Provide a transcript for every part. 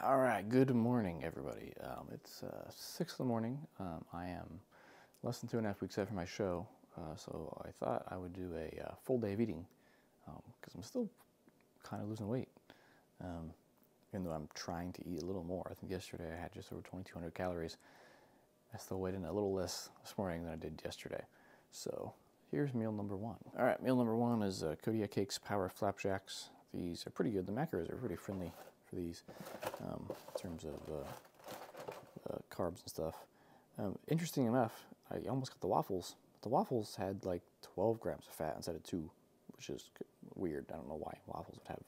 All right, good morning, everybody. It's 6 in the morning. I am less than 2.5 weeks after my show, so I thought I would do a full day of eating because I'm still kind of losing weight, even though I'm trying to eat a little more. I think yesterday I had just over 2,200 calories. I still weighed in a little less this morning than I did yesterday. So here's meal number one. All right, meal number one is Kodiak Cakes Power Flapjacks. These are pretty good. The macros are pretty friendly for these in terms of carbs and stuff. Interesting enough, I almost got the waffles. But the waffles had like 12 grams of fat instead of 2, which is weird. I don't know why waffles would have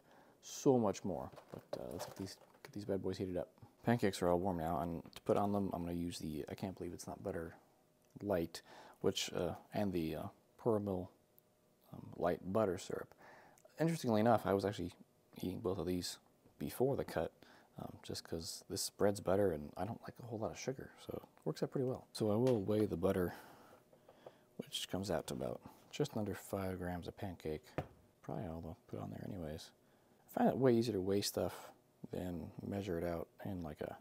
so much more. But let's get these bad boys heated up. Pancakes are all warm now, and to put on them, I'm going to use the, I can't believe it's not Butter Light, which and the Purell Light butter syrup. Interestingly enough, I was actually eating both of these before the cut, just because this spreads better and I don't like a whole lot of sugar, so it works out pretty well. So I will weigh the butter, which comes out to about just under 5 grams a pancake. Probably all to put on there anyways. I find it way easier to weigh stuff than measure it out in like a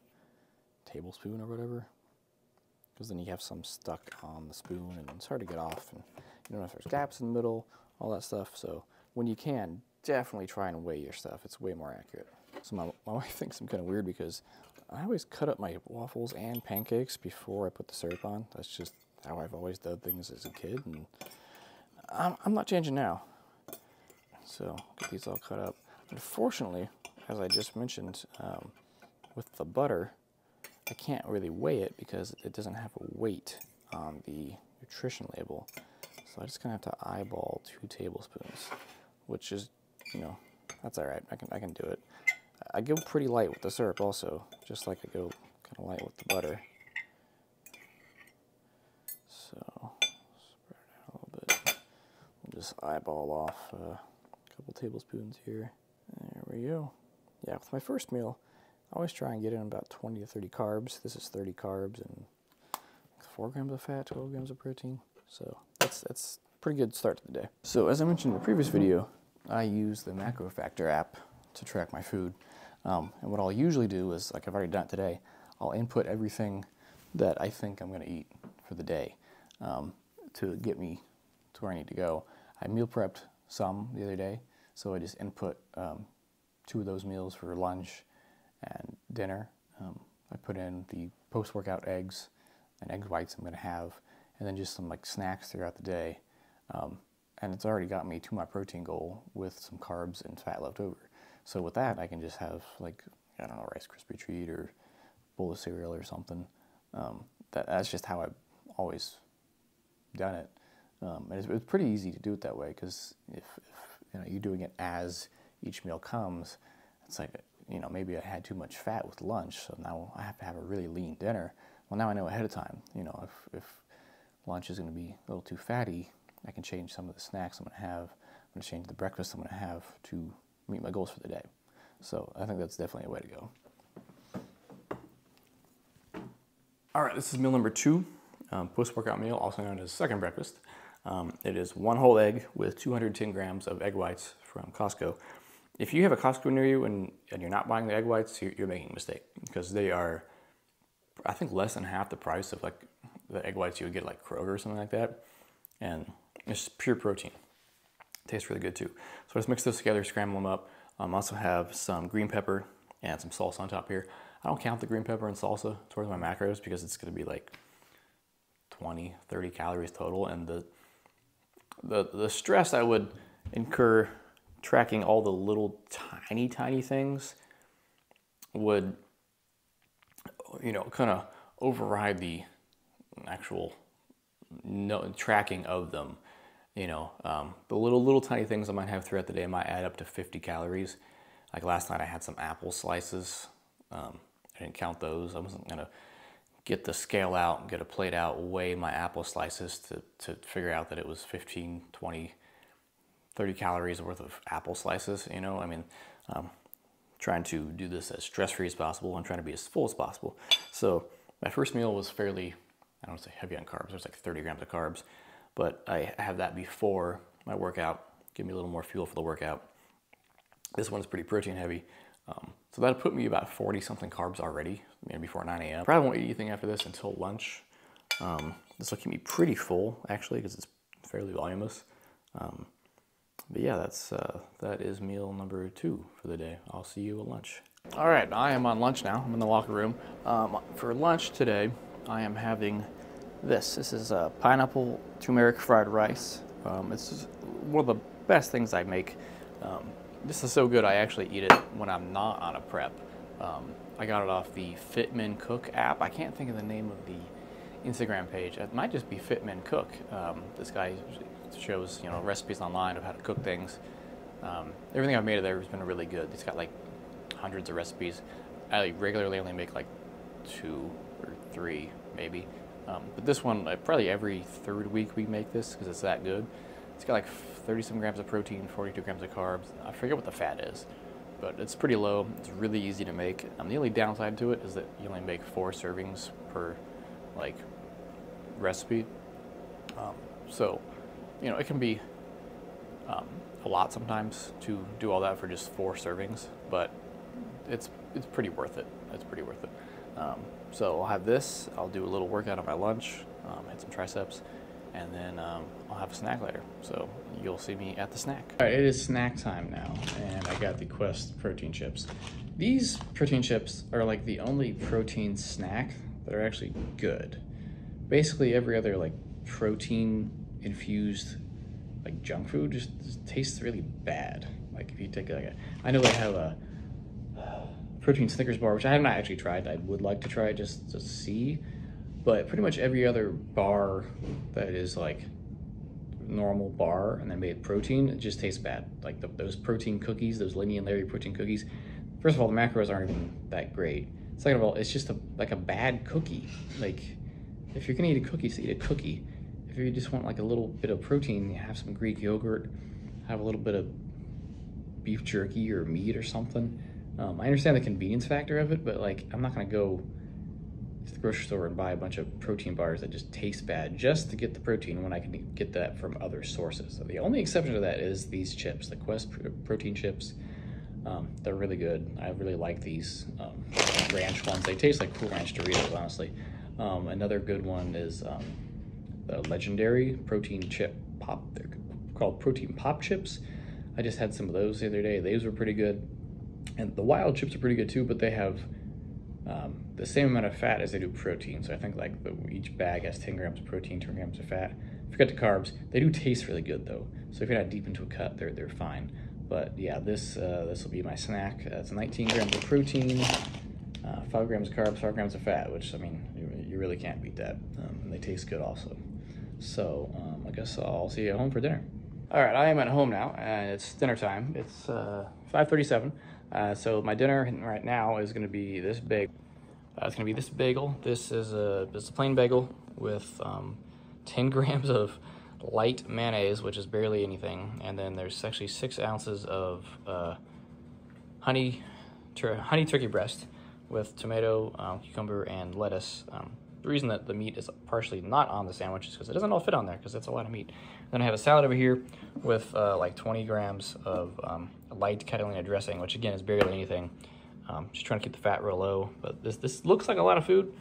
tablespoon or whatever, because then you have some stuck on the spoon and it's hard to get off, and you don't know if there's gaps in the middle, all that stuff. So when you can, definitely try and weigh your stuff. It's way more accurate. So my wife thinks I'm kind of weird because I always cut up my waffles and pancakes before I put the syrup on. That's just how I've always done things as a kid, and I'm not changing now. So get these all cut up. Unfortunately, as I just mentioned, with the butter, I can't really weigh it because it doesn't have a weight on the nutrition label. So I just kind of have to eyeball 2 tablespoons, which is, you know, that's all right. I can do it. I go pretty light with the syrup also, just like I go kind of light with the butter. So spread it out a little bit. We'll just eyeball off a couple tablespoons here. There we go. Yeah, with my first meal, I always try and get in about 20 to 30 carbs. This is 30 carbs and 4 grams of fat, 12 grams of protein. So that's a pretty good start to the day. So as I mentioned in the previous video, I use the MacroFactor app to track my food. And what I'll usually do is, like I've already done it today, I'll input everything that I think I'm going to eat for the day to get me to where I need to go. I meal prepped some the other day, so I just input 2 of those meals for lunch and dinner. I put in the post-workout eggs and egg whites I'm going to have, and then just some like snacks throughout the day. And it's already got me to my protein goal with some carbs and fat left over. So with that, I can just have like, I don't know, Rice Krispie treat or bowl of cereal or something. That's just how I've always done it. And it's pretty easy to do it that way, because if you know, you're doing it as each meal comes, it's like, you know, maybe I had too much fat with lunch, so now I have to have a really lean dinner. Well, now I know ahead of time, you know, if lunch is going to be a little too fatty, I can change some of the snacks I'm going to have. I'm going to change the breakfast I'm going to have to meet my goals for the day. So I think that's definitely a way to go. All right, this is meal number 2, post-workout meal, also known as second breakfast. It is 1 whole egg with 210 grams of egg whites from Costco. If you have a Costco near you and you're not buying the egg whites, you're making a mistake, because they are, I think, less than half the price of like the egg whites you would get like Kroger or something like that. And it's pure protein. Tastes really good too. So let's mix those together, scramble them up. I also have some green pepper and some salsa on top here. I don't count the green pepper and salsa towards my macros because it's going to be like 20, 30 calories total. And the stress I would incur tracking all the little tiny things would, you know, kind of override the actual tracking of them. You know, the little tiny things I might have throughout the day might add up to 50 calories. Like last night I had some apple slices. I didn't count those. I wasn't gonna get the scale out and get a plate out, weigh my apple slices to figure out that it was 15, 20, 30 calories worth of apple slices. You know, I mean, trying to do this as stress-free as possible and trying to be as full as possible. So my first meal was fairly, I don't want to say heavy on carbs. There's like 30 grams of carbs. But I have that before my workout, give me a little more fuel for the workout. This one's pretty protein heavy. So that'll put me about 40 something carbs already, before 9 a.m. Probably won't eat anything after this until lunch. This will keep me pretty full, actually, because it's fairly voluminous. But yeah, that is meal number 2 for the day. I'll see you at lunch. All right, I am on lunch now. I'm in the locker room. For lunch today, I am having this. This is pineapple turmeric fried rice. It's one of the best things I make. This is so good, I actually eat it when I'm not on a prep. I got it off the Fitmen Cook app. I can't think of the name of the Instagram page. It might just be Fitmen Cook. This guy shows recipes online of how to cook things. Everything I've made of there has been really good. It's got like hundreds of recipes. I regularly only make like 2 or 3 maybe. But this one, probably every 3rd week we make this because it's that good. It's got like 30-some grams of protein, 42 grams of carbs. I forget what the fat is, but it's pretty low. It's really easy to make. The only downside to it is that you only make 4 servings per recipe. So, it can be a lot sometimes to do all that for just 4 servings, but it's pretty worth it. It's pretty worth it. So I'll have this. I'll do a little workout on my lunch, hit some triceps, and then I'll have a snack later. So you'll see me at the snack. All right, it is snack time now, and I got the Quest protein chips. These protein chips are like the only protein snack that are actually good. Basically every other protein infused junk food just tastes really bad. Like if you take I know they have a protein Snickers bar, which I have not actually tried. I would like to try it just to see, but pretty much every other bar that is normal bar and then made protein, it just tastes bad. Like those protein cookies, those Lindy and Larry protein cookies. First of all, the macros aren't even that great. Second of all, it's just a bad cookie. If you're gonna eat a cookie, so eat a cookie. If you just want a little bit of protein, you have some Greek yogurt, have a little bit of beef jerky or meat or something. I understand the convenience factor of it, but I'm not gonna go to the grocery store and buy a bunch of protein bars that just taste bad just to get the protein when I can get that from other sources. So the only exception to that is these chips, the Quest protein chips. They're really good. I really like these ranch ones. They taste like Cool Ranch Doritos, honestly. Another good one is the Legendary protein chip pop. They're called protein pop chips. I just had some of those the other day. Those were pretty good. And the wild chips are pretty good too, but they have the same amount of fat as they do protein. So I think each bag has 10 grams of protein, 10 grams of fat. Forget the carbs. They do taste really good though. So if you're not deep into a cut, they're fine. But yeah, this will be my snack. It's 19 grams of protein, 5 grams of carbs, 5 grams of fat, which you really can't beat that. And they taste good also. So I guess I'll see you at home for dinner. All right, I am at home now, and it's dinner time. It's 5:37. So my dinner right now is going to be this big. It's going to be this bagel. This is a plain bagel with 10 grams of light mayonnaise, which is barely anything, and then there's actually 6 ounces of honey turkey breast with tomato, cucumber, and lettuce. The reason that the meat is partially not on the sandwich is because it doesn't all fit on there because that's a lot of meat. Then I have a salad over here with 20 grams of light Catalina dressing, which again is barely anything. Just trying to keep the fat real low, but this looks like a lot of food,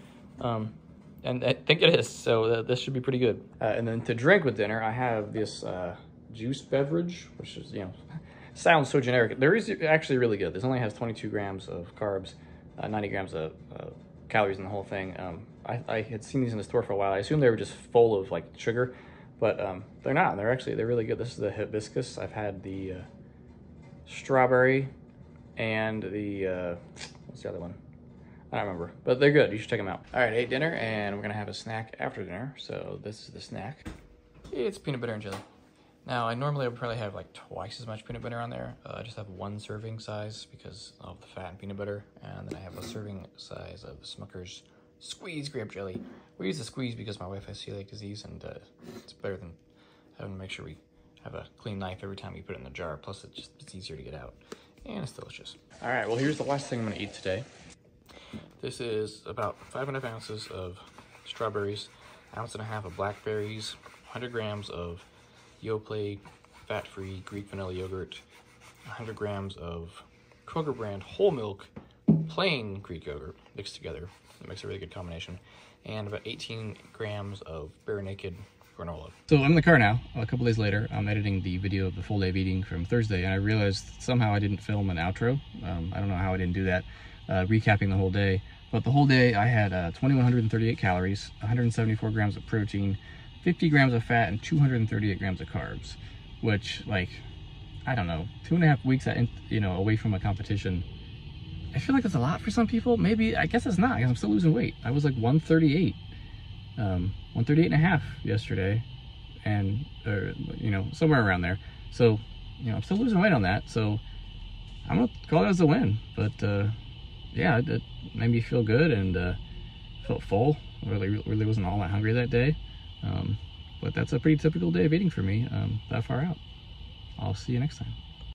and I think it is, so this should be pretty good. And then to drink with dinner, I have this juice beverage, which is, sounds so generic. There is actually really good. This only has 22 grams of carbs, 90 grams of calories in the whole thing. I had seen these in the store for a while. I assumed they were just full of sugar, but they're not. They're really good. This is the hibiscus. I've had the strawberry and the what's the other one? I don't remember, but they're good. You should check them out. All right, ate dinner, and we're gonna have a snack after dinner. So this is the snack. It's peanut butter and jelly. Now, I normally would probably have twice as much peanut butter on there. I just have 1 serving size because of the fat and peanut butter, and then I have a serving size of Smucker's Squeeze grape jelly. We use the Squeeze because my wife has celiac disease, and it's better than having to make sure we have a clean knife every time we put it in the jar. Plus, it's easier to get out, and it's delicious. All right, well, here's the last thing I'm gonna eat today. This is about 5.5 ounces of strawberries, 1.5 ounces of blackberries, 100 grams of Yoplait fat-free Greek vanilla yogurt, 100 grams of Kroger brand whole milk, plain Greek yogurt mixed together. It makes a really good combination. And about 18 grams of Bare Naked granola. So I'm in the car now. A couple days later, I'm editing the video of the full day of eating from Thursday, and I realized somehow I didn't film an outro. I don't know how I didn't do that, recapping the whole day. But the whole day, I had 2,138 calories, 174 grams of protein, 50 grams of fat, and 238 grams of carbs, which, like, I don't know, 2.5 weeks, away from a competition. I feel like that's a lot for some people. Maybe, I guess it's not, because I'm still losing weight. I was like 138, 138 and a half yesterday, and, somewhere around there. So, I'm still losing weight on that, so I'm gonna call it as a win. But, yeah, it made me feel good and felt full. Really wasn't all that hungry that day. But that's a pretty typical day of eating for me, that far out. I'll see you next time.